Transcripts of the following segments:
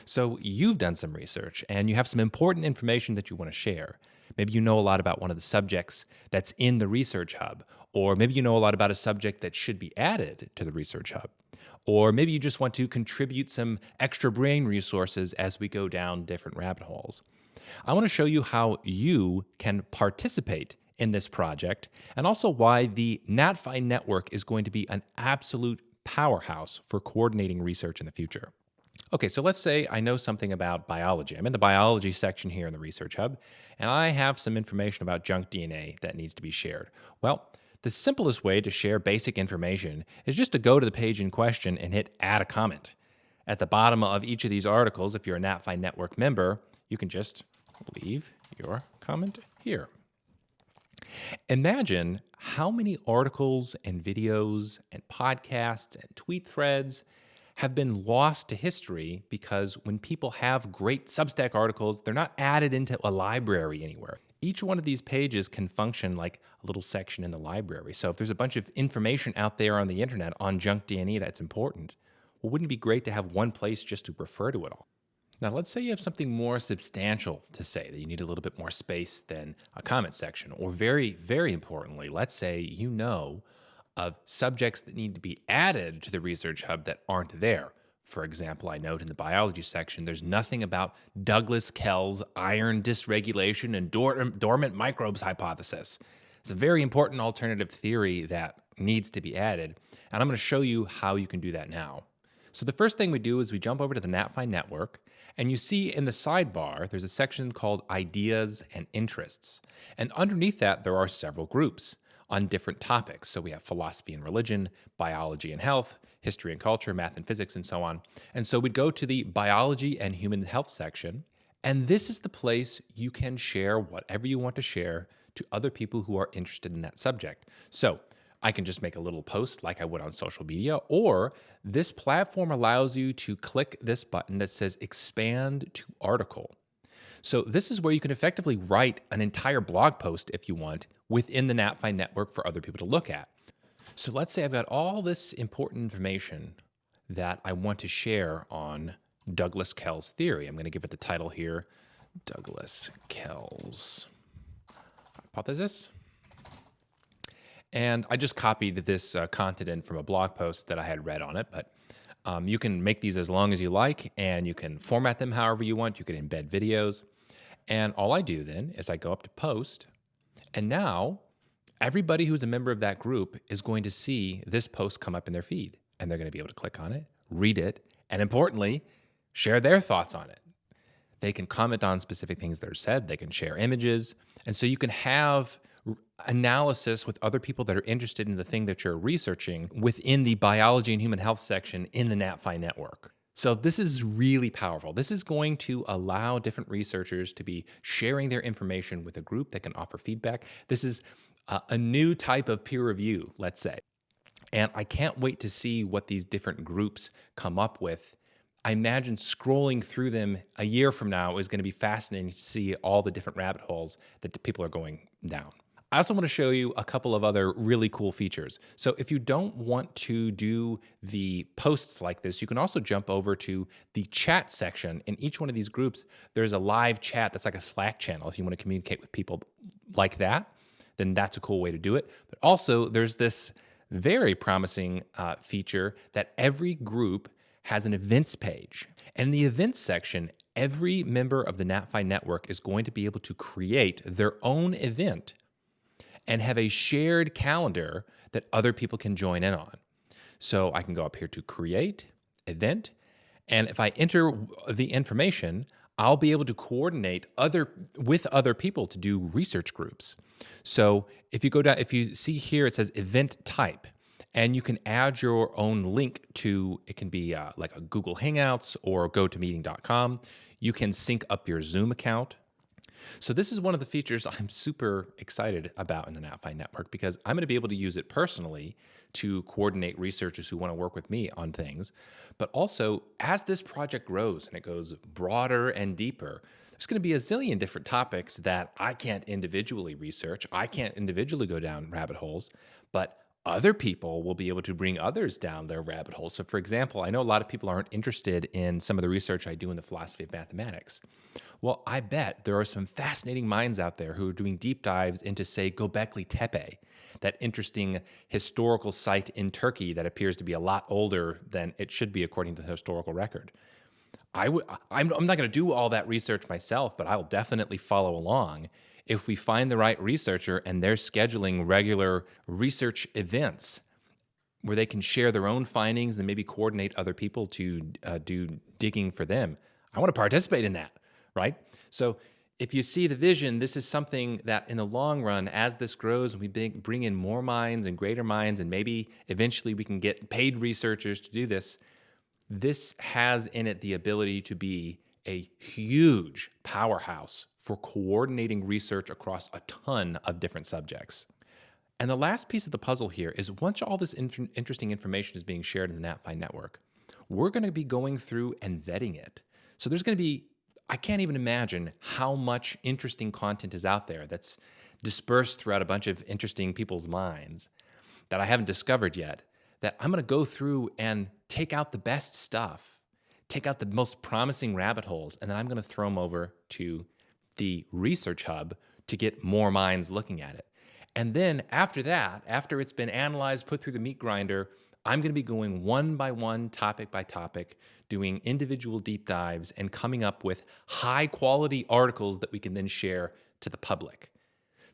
So you've done some research and you have some important information that you want to share. Maybe you know a lot about one of the subjects that's in the Research Hub, or maybe you know a lot about a subject that should be added to the Research Hub. Or maybe you just want to contribute some extra brain resources as we go down different rabbit holes. I want to show you how you can participate in this project and also why the NatFi network is going to be an absolute powerhouse for coordinating research in the future. Okay, so let's say I know something about biology. I'm in the biology section here in the Research Hub, and I have some information about junk DNA that needs to be shared. Well, the simplest way to share basic information is just to go to the page in question and hit Add a Comment. At the bottom of each of these articles, if you're a NatFi Network member, you can just leave your comment here. Imagine how many articles and videos and podcasts and tweet threads have been lost to history because when people have great Substack articles, they're not added into a library anywhere. Each one of these pages can function like a little section in the library. So if there's a bunch of information out there on the internet on junk DNA that's important, well, wouldn't it be great to have one place just to refer to it all? Now, let's say you have something more substantial to say, that you need a little bit more space than a comment section. Or very, very importantly, let's say you know of subjects that need to be added to the Research Hub that aren't there. For example, I note in the biology section, there's nothing about Douglas Kell's iron dysregulation and dormant microbes hypothesis. It's a very important alternative theory that needs to be added, and I'm going to show you how you can do that now. So the first thing we do is we jump over to the NatFi network, and you see in the sidebar, there's a section called Ideas and Interests. And underneath that, there are several groups on different topics. So we have philosophy and religion, biology and health, history and culture, math and physics, and so on. And so we'd go to the biology and human health section. And this is the place you can share whatever you want to share to other people who are interested in that subject. So I can just make a little post like I would on social media, or this platform allows you to click this button that says expand to article. So this is where you can effectively write an entire blog post if you want within the NatFi network for other people to look at. So let's say I've got all this important information that I want to share on Douglas Kell's theory. I'm going to give it the title here, Douglas Kell's hypothesis. And I just copied this content from a blog post that I had read on it, but you can make these as long as you like, and you can format them however you want. You can embed videos. And all I do then is I go up to post, and now everybody who's a member of that group is going to see this post come up in their feed, and they're going to be able to click on it, read it, and importantly, share their thoughts on it. They can comment on specific things that are said. They can share images. And so you can have analysis with other people that are interested in the thing that you're researching within the biology and human health section in the NatFi network. So this is really powerful. This is going to allow different researchers to be sharing their information with a group that can offer feedback. This is a new type of peer review, let's say. And I can't wait to see what these different groups come up with. I imagine scrolling through them a year from now is going to be fascinating to see all the different rabbit holes that the people are going down. I also want to show you a couple of other really cool features. So if you don't want to do the posts like this, you can also jump over to the chat section. In each one of these groups, there's a live chat that's like a Slack channel. If you want to communicate with people like that, then that's a cool way to do it. But also there's this very promising feature that every group has an events page. And in the events section, every member of the NatFi network is going to be able to create their own event and have a shared calendar that other people can join in on. So I can go up here to create, event, and if I enter the information, I'll be able to coordinate with other people to do research groups. So if you go down, if you see here, it says event type, and you can add your own link to, it can be like a Google Hangouts or GoToMeeting.com. You can sync up your Zoom account. So this is one of the features I'm super excited about in the NatFi network because I'm going to be able to use it personally to coordinate researchers who want to work with me on things. But also, as this project grows and it goes broader and deeper, there's going to be a zillion different topics that I can't individually research. I can't individually go down rabbit holes, but Other people will be able to bring others down their rabbit hole. So, for example, I know a lot of people aren't interested in some of the research I do in the philosophy of mathematics. Well, I bet there are some fascinating minds out there who are doing deep dives into, say, Göbekli Tepe, that interesting historical site in Turkey that appears to be a lot older than it should be according to the historical record. I'm not going to do all that research myself, but I'll definitely follow along if we find the right researcher and they're scheduling regular research events where they can share their own findings and maybe coordinate other people to do digging for them. I want to participate in that, right? So if you see the vision, this is something that in the long run, as this grows and we bring in more minds and greater minds, and maybe eventually we can get paid researchers to do this, this has in it the ability to be a huge powerhouse for coordinating research across a ton of different subjects. And the last piece of the puzzle here is once all this interesting information is being shared in the NatFi network, we're going to be going through and vetting it. So there's going to be, I can't even imagine how much interesting content is out there that's dispersed throughout a bunch of interesting people's minds that I haven't discovered yet, that I'm going to go through and take out the best stuff, take out the most promising rabbit holes, and then I'm going to throw them over to the research hub to get more minds looking at it. And then after that, after it's been analyzed, put through the meat grinder, I'm going to be going one by one, topic by topic, doing individual deep dives and coming up with high quality articles that we can then share to the public.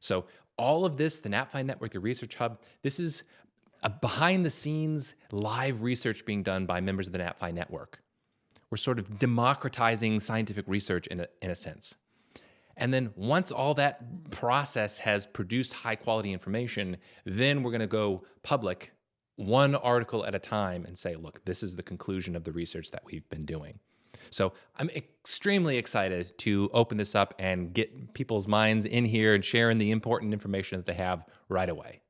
So all of this, the NatFi Network, the Research Hub, this is a behind the scenes live research being done by members of the NatFi Network. We're sort of democratizing scientific research in a sense. And then once all that process has produced high quality information, then we're going to go public one article at a time and say, look, this is the conclusion of the research that we've been doing. So I'm extremely excited to open this up and get people's minds in here and sharing the important information that they have right away.